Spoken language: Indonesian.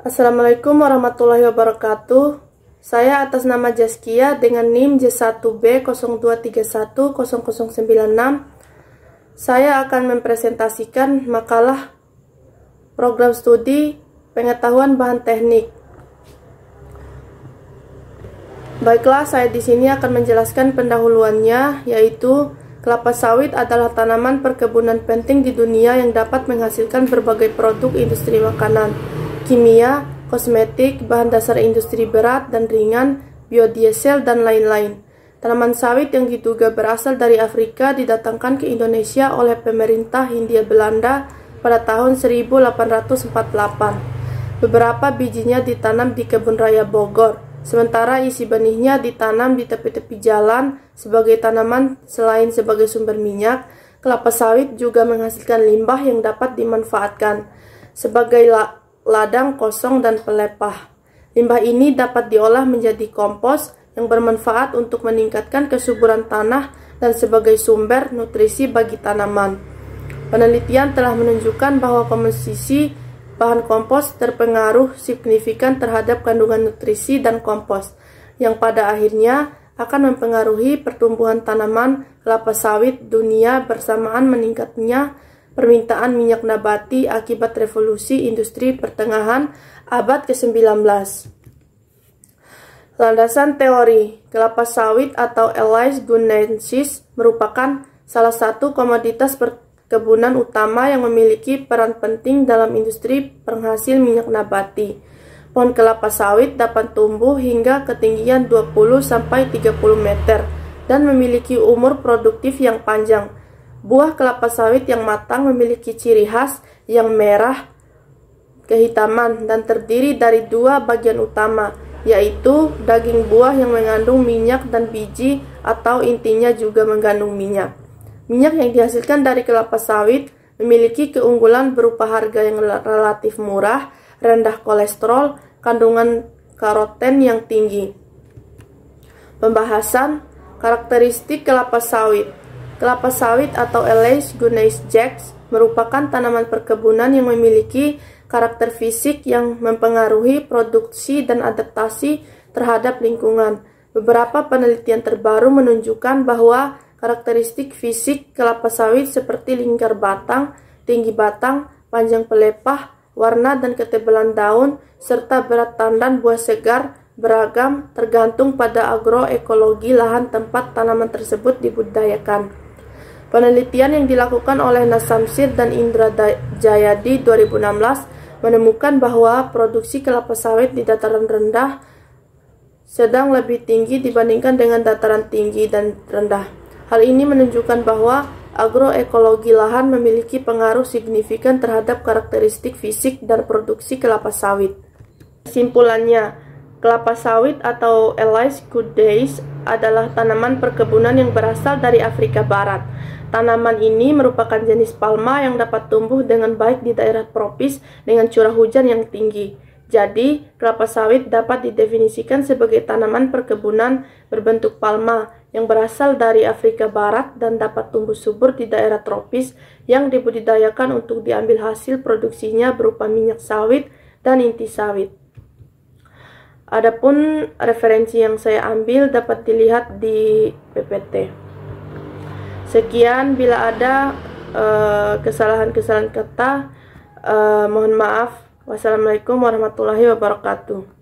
Assalamualaikum warahmatullahi wabarakatuh. Saya atas nama Jaskia dengan NIM J1B02310096. Saya akan mempresentasikan makalah program studi pengetahuan bahan teknik. Baiklah, saya di sini akan menjelaskan pendahuluannya, yaitu kelapa sawit adalah tanaman perkebunan penting di dunia yang dapat menghasilkan berbagai produk industri makanan, kimia, kosmetik, bahan dasar industri berat dan ringan, biodiesel, dan lain-lain. Tanaman sawit yang diduga berasal dari Afrika didatangkan ke Indonesia oleh pemerintah Hindia Belanda pada tahun 1848. Beberapa bijinya ditanam di kebun raya Bogor, sementara isi benihnya ditanam di tepi-tepi jalan sebagai tanaman. Selain sebagai sumber minyak, kelapa sawit juga menghasilkan limbah yang dapat dimanfaatkan sebagai ladang kosong dan pelepah. Limbah ini dapat diolah menjadi kompos yang bermanfaat untuk meningkatkan kesuburan tanah dan sebagai sumber nutrisi bagi tanaman. Penelitian telah menunjukkan bahwa komposisi bahan kompos terpengaruh signifikan terhadap kandungan nutrisi dan kompos, yang pada akhirnya akan mempengaruhi pertumbuhan tanaman kelapa sawit dunia bersamaan meningkatnya permintaan minyak nabati akibat revolusi industri pertengahan abad ke-19. Landasan teori, kelapa sawit atau Elaeis guineensis merupakan salah satu komoditas perkebunan utama yang memiliki peran penting dalam industri penghasil minyak nabati. Pohon kelapa sawit dapat tumbuh hingga ketinggian 20-30 meter dan memiliki umur produktif yang panjang. Buah kelapa sawit yang matang memiliki ciri khas yang merah kehitaman dan terdiri dari dua bagian utama, yaitu daging buah yang mengandung minyak dan biji atau intinya juga mengandung minyak. Minyak yang dihasilkan dari kelapa sawit memiliki keunggulan berupa harga yang relatif murah, rendah kolesterol, kandungan karoten yang tinggi. Pembahasan karakteristik kelapa sawit. Kelapa sawit atau Elaeis guineensis merupakan tanaman perkebunan yang memiliki karakter fisik yang mempengaruhi produksi dan adaptasi terhadap lingkungan. Beberapa penelitian terbaru menunjukkan bahwa karakteristik fisik kelapa sawit seperti lingkar batang, tinggi batang, panjang pelepah, warna dan ketebalan daun, serta berat tandan buah segar beragam tergantung pada agroekologi lahan tempat tanaman tersebut dibudidayakan. Penelitian yang dilakukan oleh Nasamsir dan Indra Jayadi 2016 menemukan bahwa produksi kelapa sawit di dataran rendah sedang lebih tinggi dibandingkan dengan dataran tinggi dan rendah. Hal ini menunjukkan bahwa agroekologi lahan memiliki pengaruh signifikan terhadap karakteristik fisik dan produksi kelapa sawit. Kesimpulannya, kelapa sawit atau Elaeis guineensis adalah tanaman perkebunan yang berasal dari Afrika Barat. Tanaman ini merupakan jenis palma yang dapat tumbuh dengan baik di daerah tropis dengan curah hujan yang tinggi. Jadi, kelapa sawit dapat didefinisikan sebagai tanaman perkebunan berbentuk palma yang berasal dari Afrika Barat dan dapat tumbuh subur di daerah tropis yang dibudidayakan untuk diambil hasil produksinya berupa minyak sawit dan inti sawit. Adapun referensi yang saya ambil dapat dilihat di PPT. Sekian, bila ada kesalahan-kesalahan kata, mohon maaf. Wassalamualaikum warahmatullahi wabarakatuh.